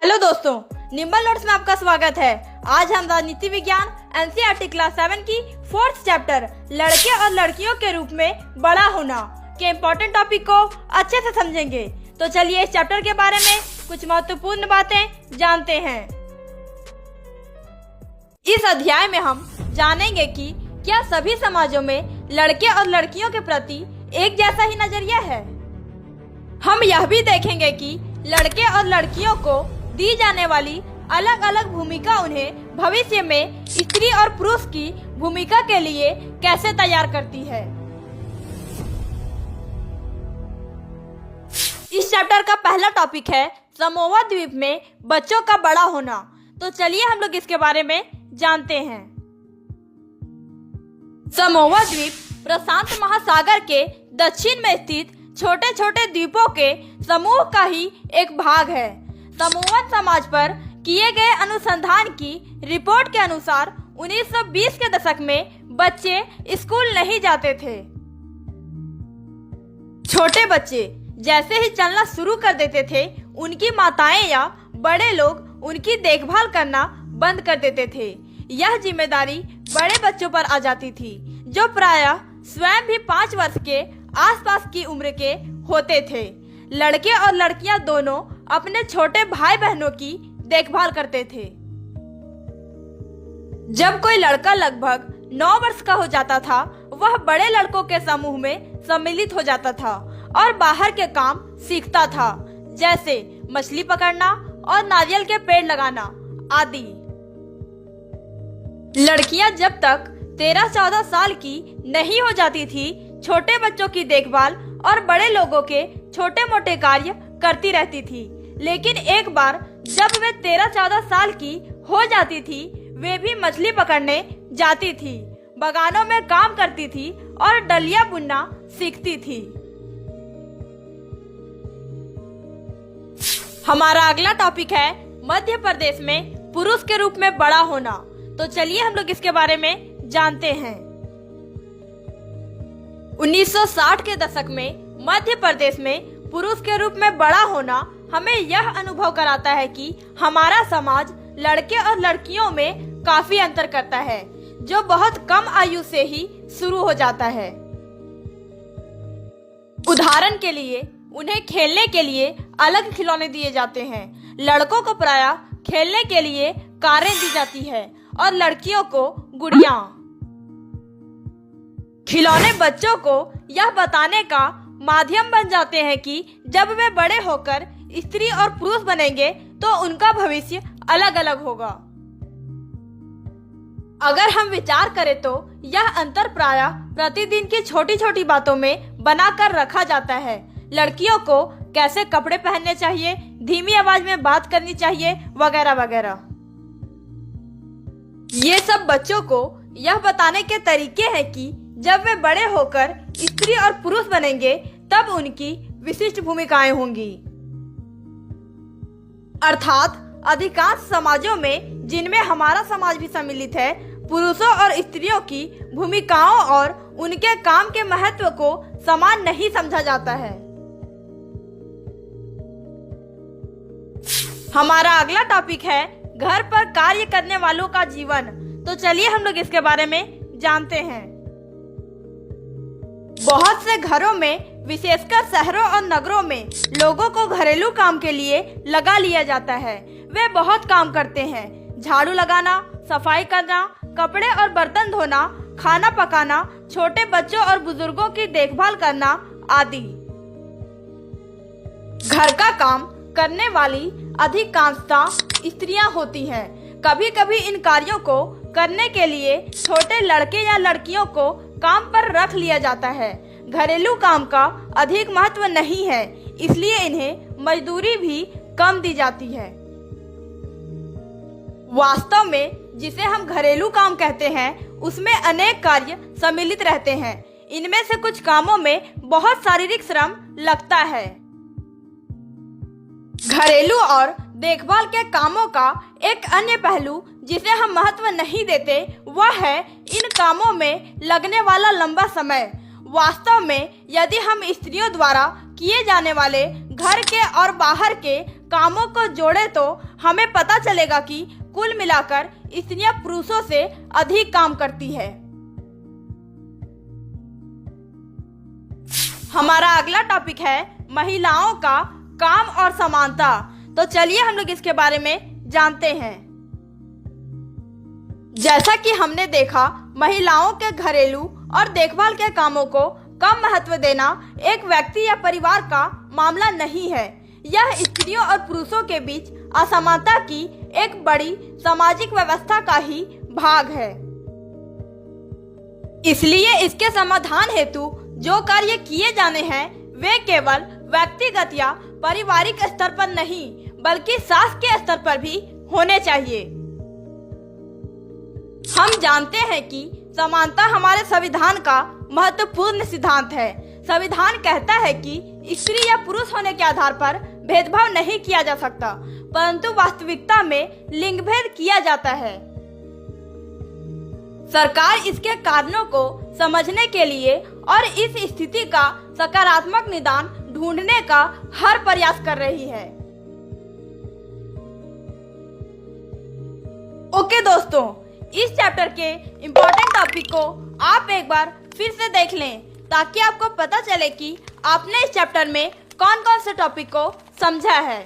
Hello दोस्तों, nimble notes में आपका स्वागत है। आज हम राजनीति विज्ञान एनसीईआरटी क्लास 7 की 4th चैप्टर लड़के और लड़कियों के रूप में बड़ा होना के इम्पोर्टेंट टॉपिक को अच्छे से समझेंगे। तो चलिए इस चैप्टर के बारे में कुछ महत्वपूर्ण बातें जानते हैं। इस अध्याय में हम जानेंगे कि क्या सभी समाजों में लड़के और लड़कियों के प्रति एक जैसा ही नजरिया है। हम यह भी देखेंगे कि लड़के और लड़कियों को दी जाने वाली अलग अलग भूमिका उन्हें भविष्य में स्त्री और पुरुष की भूमिका के लिए कैसे तैयार करती है। इस चैप्टर का पहला टॉपिक है समोआ द्वीप में बच्चों का बड़ा होना। तो चलिए हम लोग इसके बारे में जानते हैं। समोआ द्वीप प्रशांत महासागर के दक्षिण में स्थित छोटे छोटे द्वीपों के समूह का ही एक भाग है। समोअन समाज पर किए गए अनुसंधान की रिपोर्ट के अनुसार 1920 के दशक में बच्चे स्कूल नहीं जाते थे। छोटे बच्चे जैसे ही चलना शुरू कर देते थे, उनकी माताएं या बड़े लोग उनकी देखभाल करना बंद कर देते थे। यह जिम्मेदारी बड़े बच्चों पर आ जाती थी, जो प्रायः स्वयं भी 5 वर्ष के आसपास की उम्र के होते थे। लड़के और लड़कियां दोनों अपने छोटे भाई बहनों की देखभाल करते थे। जब कोई लड़का लगभग 9 वर्ष का हो जाता था, वह बड़े लड़कों के समूह में सम्मिलित हो जाता था और बाहर के काम सीखता था, जैसे मछली पकड़ना और नारियल के पेड़ लगाना आदि। लड़कियां जब तक 13-14 साल की नहीं हो जाती थी, छोटे बच्चों की देखभाल और बड़े लोगों के छोटे मोटे कार्य करती रहती थी। लेकिन एक बार जब वे 13-14 साल की हो जाती थी, वे भी मछली पकड़ने जाती थी, बागानों में काम करती थी और डलिया बुनना सीखती थी। हमारा अगला टॉपिक है मध्य प्रदेश में पुरुष के रूप में बड़ा होना। तो चलिए हम लोग इसके बारे में जानते हैं। 1960 के दशक में मध्य प्रदेश में पुरुष के रूप में बड़ा होना हमें यह अनुभव कराता है कि हमारा समाज लड़के और लड़कियों में काफी अंतर करता है, जो बहुत कम आयु से ही शुरू हो जाता है। उदाहरण के लिए उन्हें खेलने के लिए अलग खिलौने दिए जाते हैं। लड़कों को प्रायः खेलने के लिए कारें दी जाती है और लड़कियों को गुड़ियां। खिलौने बच्चों को यह बताने का माध्यम बन जाते हैं कि जब वे बड़े होकर स्त्री और पुरुष बनेंगे तो उनका भविष्य अलग अलग होगा। अगर हम विचार करें तो यह अंतर प्रायः प्रतिदिन की छोटी छोटी बातों में बनाकर रखा जाता है। लड़कियों को कैसे कपड़े पहनने चाहिए, धीमी आवाज में बात करनी चाहिए, वगैरह वगैरह। ये सब बच्चों को यह बताने के तरीके हैं कि जब वे बड़े होकर स्त्री और पुरुष बनेंगे तब उनकी विशिष्ट भूमिकाएं होंगी। अर्थात अधिकांश समाजों में, जिनमें हमारा समाज भी सम्मिलित है, पुरुषों और स्त्रियों की भूमिकाओं और उनके काम के महत्व को समान नहीं समझा जाता है। हमारा अगला टॉपिक है घर पर कार्य करने वालों का जीवन। तो चलिए हम लोग इसके बारे में जानते हैं। बहुत से घरों में, विशेषकर शहरों और नगरों में, लोगों को घरेलू काम के लिए लगा लिया जाता है। वे बहुत काम करते हैं, झाड़ू लगाना, सफाई करना, कपड़े और बर्तन धोना, खाना पकाना, छोटे बच्चों और बुजुर्गों की देखभाल करना आदि। घर का काम करने वाली अधिकांशतः स्त्रियां होती हैं। कभी कभी इन कार्यों को करने के लिए छोटे लड़के या लड़कियों को काम पर रख लिया जाता है। घरेलू काम का अधिक महत्व नहीं है, इसलिए इन्हें मजदूरी भी कम दी जाती है। वास्तव में जिसे हम घरेलू काम कहते हैं, उसमें अनेक कार्य सम्मिलित रहते हैं। इनमें से कुछ कामों में बहुत शारीरिक श्रम लगता है। घरेलू और देखभाल के कामों का एक अन्य पहलू जिसे हम महत्व नहीं देते, वह है इन कामों में लगने वाला लंबा समय। वास्तव में यदि हम स्त्रियों द्वारा किए जाने वाले घर के और बाहर के कामों को जोड़े तो हमें पता चलेगा कि कुल मिलाकर स्त्रियां पुरुषों से अधिक काम करती है। हमारा अगला टॉपिक है महिलाओं का काम और समानता। तो चलिए हम लोग इसके बारे में जानते हैं। जैसा कि हमने देखा, महिलाओं के घरेलू और देखभाल के कामों को कम महत्व देना एक व्यक्ति या परिवार का मामला नहीं है। यह स्त्रियों और पुरुषों के बीच असमानता की एक बड़ी सामाजिक व्यवस्था का ही भाग है। इसलिए इसके समाधान हेतु जो कार्य किए जाने हैं वे केवल व्यक्तिगत या पारिवारिक स्तर पर नहीं बल्कि शासकीय स्तर पर भी होने चाहिए। हम जानते हैं कि समानता हमारे संविधान का महत्वपूर्ण सिद्धांत है। संविधान कहता है कि स्त्री या पुरुष होने के आधार पर भेदभाव नहीं किया जा सकता, परंतु वास्तविकता में लिंग भेद किया जाता है। सरकार इसके कारणों को समझने के लिए और इस स्थिति का सकारात्मक निदान ढूंढने का हर प्रयास कर रही है। ओके दोस्तों, इस चैप्टर के इम्पोर्टेंट टॉपिक को आप एक बार फिर से देख लें ताकि आपको पता चले कि आपने इस चैप्टर में कौन कौन से टॉपिक को समझा है।